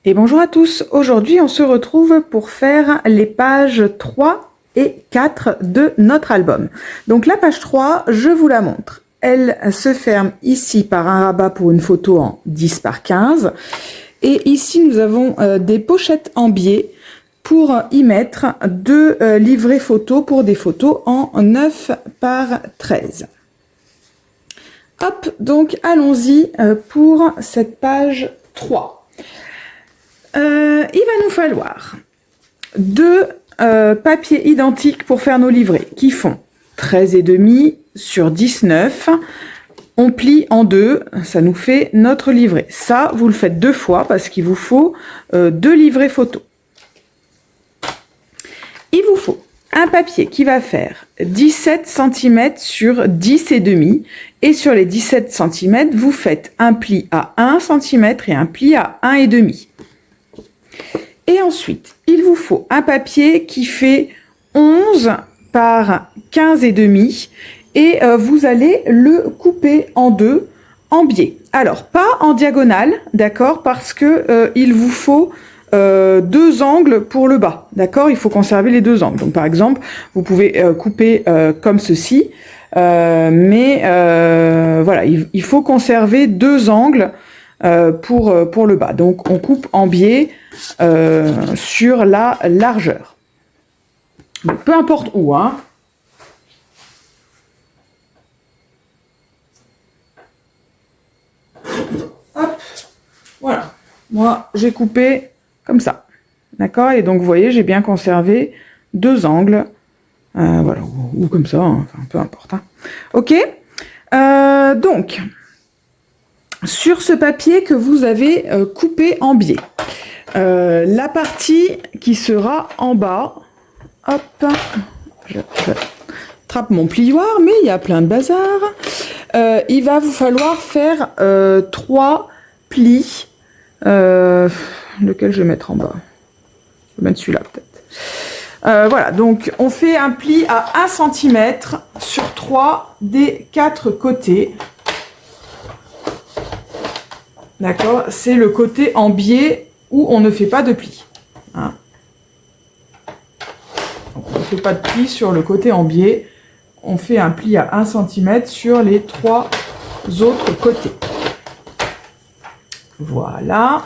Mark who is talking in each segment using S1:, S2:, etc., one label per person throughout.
S1: Et bonjour à tous, aujourd'hui on se retrouve pour faire les pages 3 et 4 de notre album. Donc la page 3, je vous la montre. Elle se ferme ici par un rabat pour une photo en 10 par 15. Et ici nous avons des pochettes en biais pour y mettre deux livrets photos pour des photos en 9 par 13. Hop, donc allons-y pour cette page 3. Il va nous falloir deux papiers identiques pour faire nos livrets qui font 13,5 sur 19. On plie en deux, ça nous fait notre livret. Ça, vous le faites deux fois parce qu'il vous faut deux livrets photos. Il vous faut un papier qui va faire 17 cm sur 10,5. Et sur les 17 cm, vous faites un pli à 1 cm et un pli à 1,5. Et ensuite, il vous faut un papier qui fait 11 par 15,5 et vous allez le couper en deux en biais. Alors, pas en diagonale, d'accord, parce que il vous faut deux angles pour le bas, d'accord. Il faut conserver les deux angles. Donc, par exemple, vous pouvez couper comme ceci, mais voilà, il faut conserver deux angles pour le bas. Donc, on coupe en biais sur la largeur. Donc, peu importe où, hein. Hop, voilà. Moi, j'ai coupé comme ça. D'accord. Et donc, vous voyez, j'ai bien conservé deux angles. Voilà, ou comme ça, hein. Enfin, peu importe. Hein. Ok. Donc, sur ce papier que vous avez coupé en biais, la partie qui sera en bas, hop, je trappe mon plioir, mais il y a plein de bazar. Il va vous falloir faire 3 plis. Lequel je vais mettre en bas? Je vais mettre celui-là peut-être. Voilà, donc on fait un pli à 1 cm sur 3 des 4 côtés. D'accord, c'est le côté en biais où on ne fait pas de pli. Hein. Donc, on ne fait pas de pli sur le côté en biais. On fait un pli à 1 cm sur les 3 autres côtés. Voilà.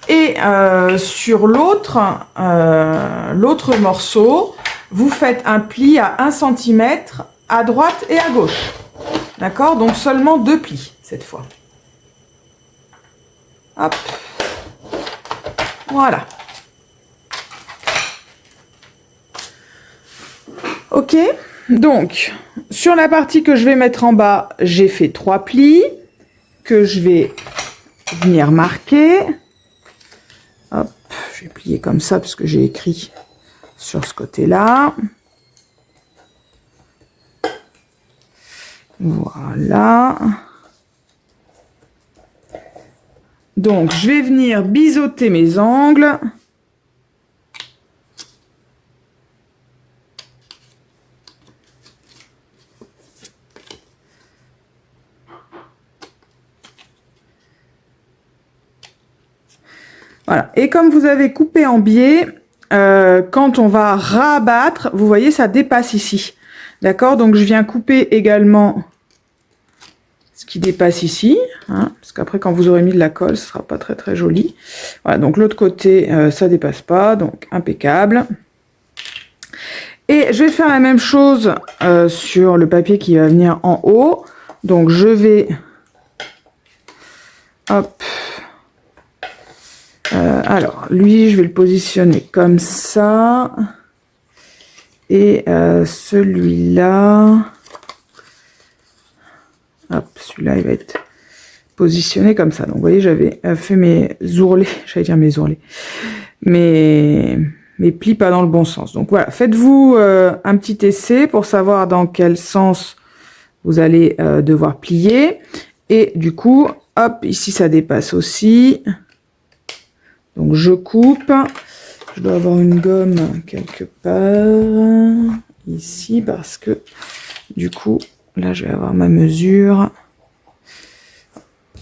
S1: Et sur l'autre morceau, vous faites un pli à 1 cm à droite et à gauche. D'accord? Donc seulement 2 plis cette fois. Hop. Voilà. Ok. Donc, sur la partie que je vais mettre en bas, j'ai fait 3 plis que je vais venir marquer. Hop, je vais plier comme ça parce que j'ai écrit sur ce côté-là. Voilà. Donc, je vais venir biseauter mes angles. Voilà. Et comme vous avez coupé en biais, quand on va rabattre, vous voyez, ça dépasse ici. D'accord? Donc, je viens couper également ce qui dépasse ici, hein, parce qu'après, quand vous aurez mis de la colle, ce sera pas très très joli. Voilà, donc l'autre côté, ça dépasse pas, donc impeccable. Et je vais faire la même chose sur le papier qui va venir en haut. Donc, je vais... Hop. Alors, lui, je vais le positionner comme ça. Et celui-là... Hop, celui-là, il va être positionné comme ça. Donc, vous voyez, j'avais fait mes ourlets. J'allais dire mes ourlets. Mes plis pas dans le bon sens. Donc, voilà. Faites-vous un petit essai pour savoir dans quel sens vous allez devoir plier. Et du coup, hop, ici, ça dépasse aussi. Donc, je coupe. Je dois avoir une gomme quelque part ici parce que du coup, là, je vais avoir ma mesure.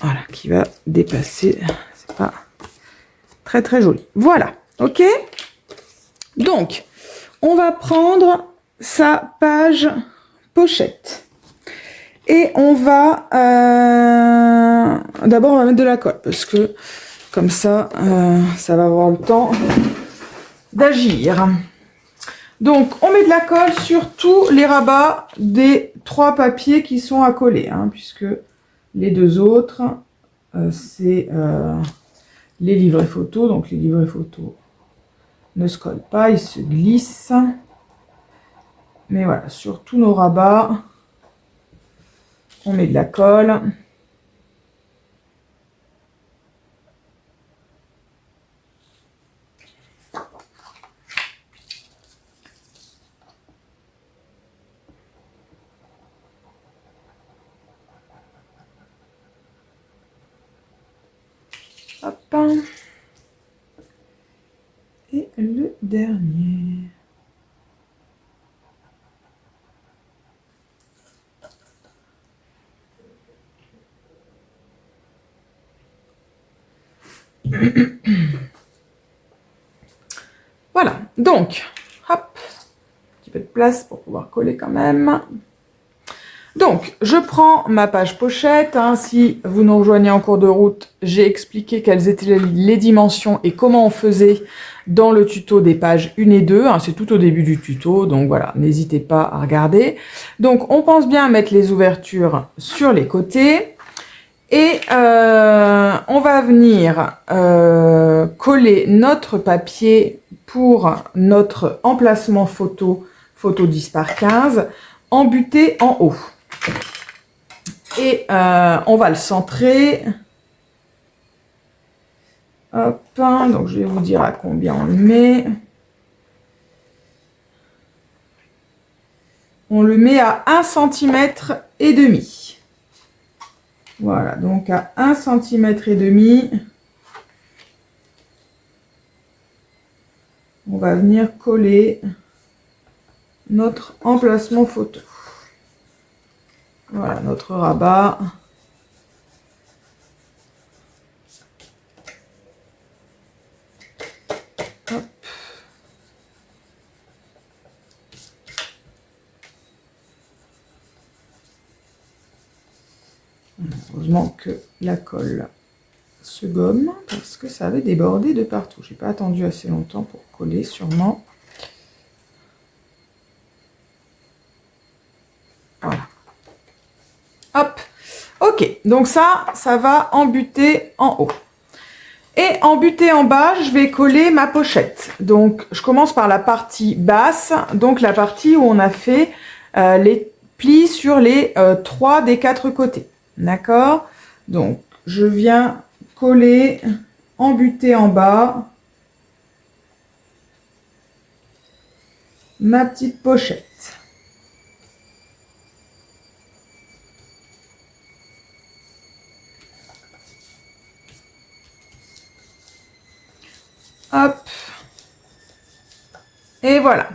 S1: Voilà, qui va dépasser. C'est pas très très joli. Voilà, ok. Donc, on va prendre sa page pochette. Et on va... D'abord, on va mettre de la colle, parce que comme ça, ça va avoir le temps d'agir. Donc, on met de la colle sur tous les rabats des 3 papiers qui sont à coller, hein, puisque les 2 autres, c'est les livrets photos. Donc, les livrets photos ne se collent pas, ils se glissent. Mais voilà, sur tous nos rabats, on met de la colle. Hop. Et le dernier. Voilà, donc, hop, un petit peu de place pour pouvoir coller quand même. Donc, je prends ma page pochette. Hein, si vous nous rejoignez en cours de route, j'ai expliqué quelles étaient les dimensions et comment on faisait dans le tuto des pages 1 et 2. Hein, c'est tout au début du tuto, donc voilà, n'hésitez pas à regarder. Donc, on pense bien mettre les ouvertures sur les côtés. Et on va venir coller notre papier pour notre emplacement photo 10 par 15, embuté en haut. Et on va le centrer. Hop, donc je vais vous dire à combien on le met. On le met à 1,5 cm. Voilà, donc à 1,5 cm, on va venir coller notre emplacement photo. Voilà, notre rabat. Hop. Heureusement que la colle se gomme parce que ça avait débordé de partout. J'ai pas attendu assez longtemps pour coller sûrement. Voilà. Hop. Ok, donc ça va embuter en haut. Et embuter en bas, je vais coller ma pochette. Donc, je commence par la partie basse, donc la partie où on a fait les plis sur les 3 des 4 côtés. D'accord? Donc, je viens coller, embuter en bas ma petite pochette. Hop. Et voilà.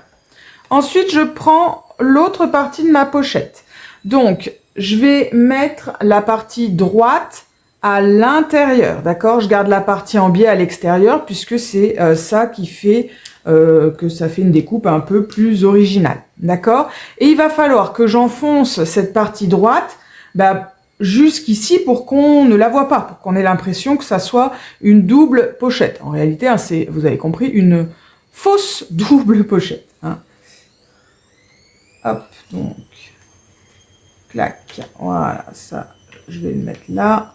S1: Ensuite, je prends l'autre partie de ma pochette. Donc, je vais mettre la partie droite à l'intérieur, d'accord? Je garde la partie en biais à l'extérieur puisque c'est ça qui fait que ça fait une découpe un peu plus originale, d'accord? Et il va falloir que j'enfonce cette partie droite jusqu'ici pour qu'on ne la voit pas, pour qu'on ait l'impression que ça soit une double pochette. En réalité, hein, c'est, vous avez compris, une fausse double pochette. Hein. Hop, donc, clac, voilà, ça, je vais le mettre là.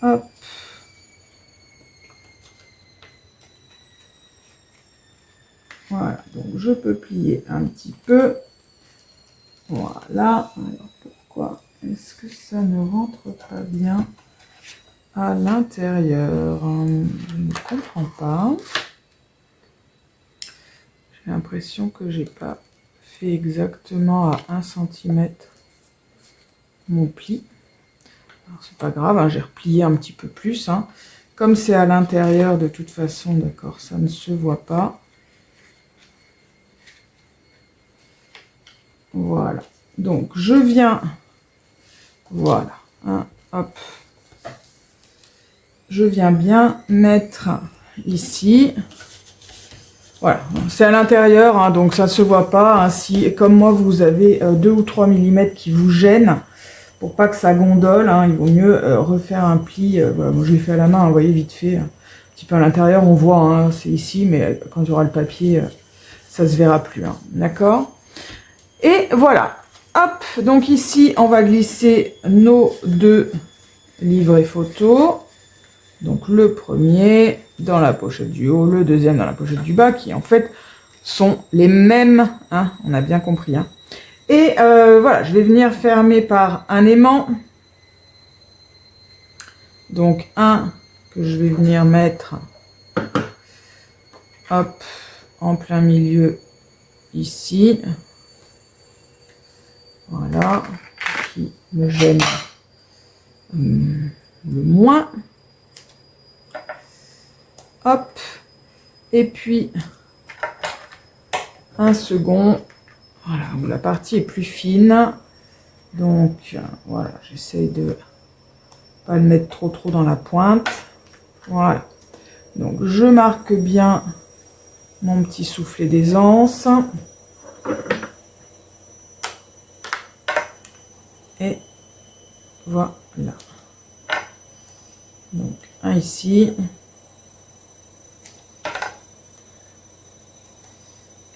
S1: Hop. Voilà, donc je peux plier un petit peu. Voilà, alors pourquoi est-ce que ça ne rentre pas bien à l'intérieur? Je ne comprends pas. J'ai l'impression que j'ai pas fait exactement à 1 cm mon pli. Alors c'est pas grave, hein, j'ai replié un petit peu plus. Hein. Comme c'est à l'intérieur, de toute façon, d'accord, ça ne se voit pas. Voilà. Donc, je viens... Voilà. Hein, hop. Je viens bien mettre ici. Voilà. C'est à l'intérieur, hein, donc ça ne se voit pas. Hein, si, comme moi, vous avez 2 ou 3 mm qui vous gênent, pour pas que ça gondole, hein, il vaut mieux refaire un pli. Voilà, moi, je l'ai fait à la main, hein, vous voyez, vite fait. Un petit peu à l'intérieur, on voit, hein, c'est ici, mais quand il y aura le papier, ça se verra plus. Hein, d'accord? Et voilà. Hop, donc ici, on va glisser nos 2 livrets photos. Donc le premier dans la pochette du haut, le deuxième dans la pochette du bas, qui en fait sont les mêmes, hein, on a bien compris. Hein. Et voilà, je vais venir fermer par un aimant. Donc un que je vais venir mettre, hop, en plein milieu ici. Voilà, qui me gêne le moins. Hop, et puis un second, voilà, où la partie est plus fine. Donc voilà, j'essaye de pas le mettre trop dans la pointe. Voilà, donc je marque bien mon petit soufflet d'aisance. Et voilà. Donc un ici.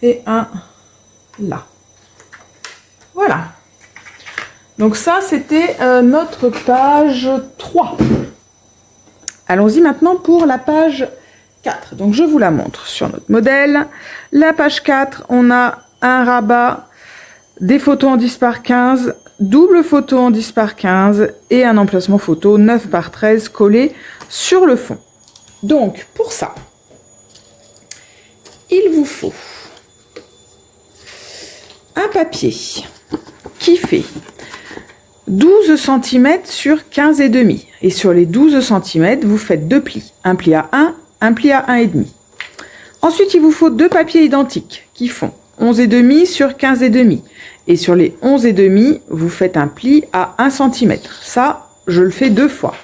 S1: Et un là. Voilà. Donc ça, c'était notre page 3. Allons-y maintenant pour la page 4. Donc je vous la montre sur notre modèle. La page 4, on a un rabat, des photos en 10 par 15, double photo en 10 par 15 et un emplacement photo 9 par 13 collé sur le fond. Donc pour ça, il vous faut un papier qui fait 12 cm sur 15 et demi. Et sur les 12 cm, vous faites 2 plis. Un pli à 1, un pli à 1,5. Ensuite, il vous faut 2 papiers identiques qui font 11 et demi sur 15 et demi. Et sur les 11 et demi, vous faites un pli à 1 cm. Ça, je le fais 2 fois.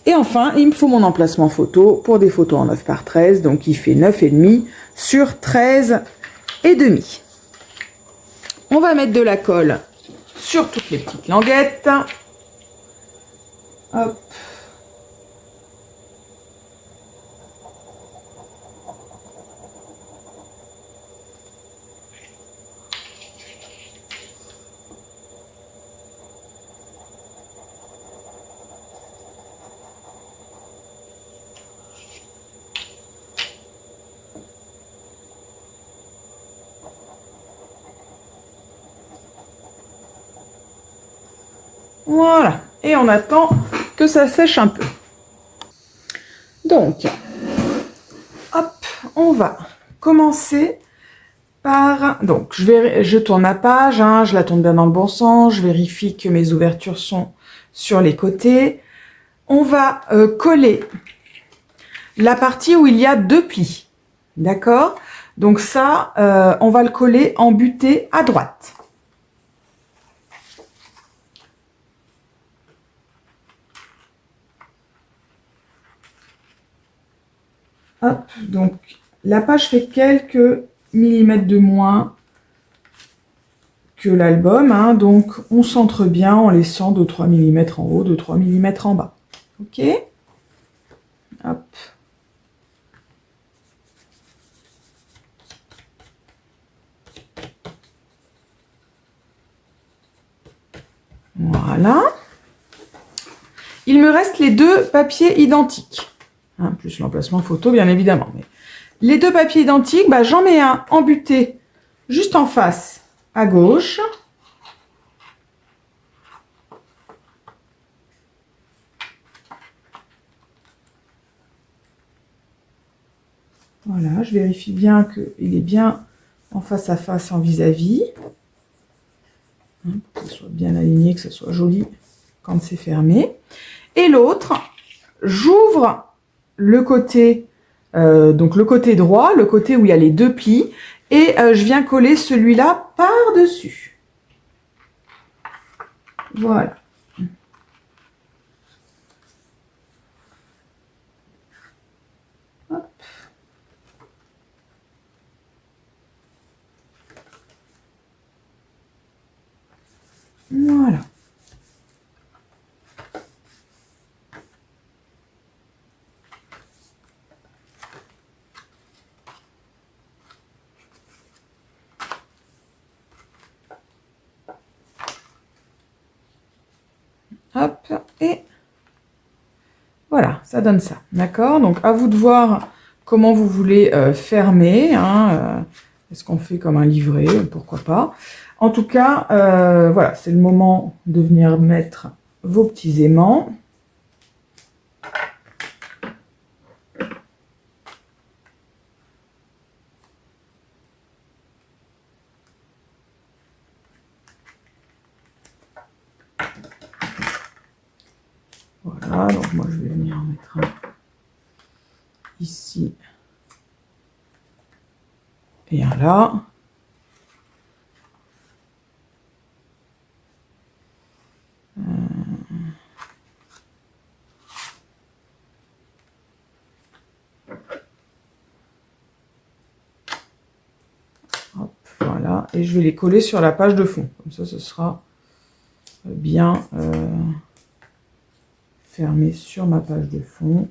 S1: Et enfin, il me faut mon emplacement photo pour des photos en 9 par 13. Donc, il fait 9,5 sur 13 et demi. On va mettre de la colle sur toutes les petites languettes. Hop. Voilà, et on attend que ça sèche un peu. Donc, hop, on va commencer par... Donc, je tourne ma page, hein, je la tourne bien dans le bon sens, je vérifie que mes ouvertures sont sur les côtés. On va coller la partie où il y a 2 plis, d'accord? Donc ça, on va le coller en butée à droite. Hop, donc la page fait quelques millimètres de moins que l'album, hein, donc on centre bien en laissant 2-3 mm en haut, 2-3 mm en bas. Ok? Hop. Voilà. Il me reste les 2 papiers identiques. Hein, plus l'emplacement photo, bien évidemment. Mais les 2 papiers identiques, bah, j'en mets un en butée juste en face à gauche. Voilà, je vérifie bien qu'il est bien en face à face, en vis-à-vis. Hein, pour que ce soit bien aligné, que ce soit joli quand c'est fermé. Et l'autre, j'ouvre le côté, donc le côté droit, le côté où il y a les 2 plis, et je viens coller celui-là par-dessus. Voilà. Hop. Voilà. Hop, et voilà, ça donne ça. D'accord? Donc, à vous de voir comment vous voulez fermer. Hein, est-ce qu'on fait comme un livret? Pourquoi pas? En tout cas, voilà, c'est le moment de venir mettre vos petits aimants. Voilà, donc moi je vais venir en mettre un ici et un là. Hop, voilà, et je vais les coller sur la page de fond. Comme ça, ce sera bien fermé sur ma page de fond.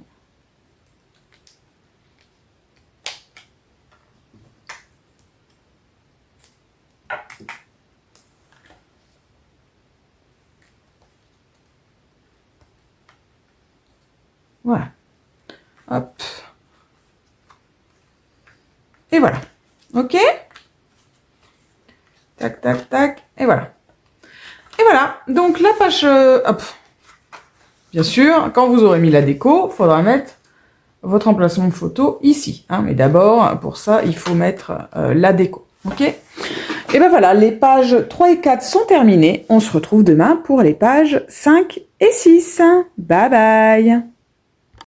S1: Voilà. Hop. Et voilà. Ok? Tac, tac, tac. Et voilà. Et voilà. Donc la page... hop. Bien sûr, quand vous aurez mis la déco, il faudra mettre votre emplacement photo ici. Hein, mais d'abord, pour ça, il faut mettre la déco. Ok? Et ben voilà, les pages 3 et 4 sont terminées. On se retrouve demain pour les pages 5 et 6. Bye bye!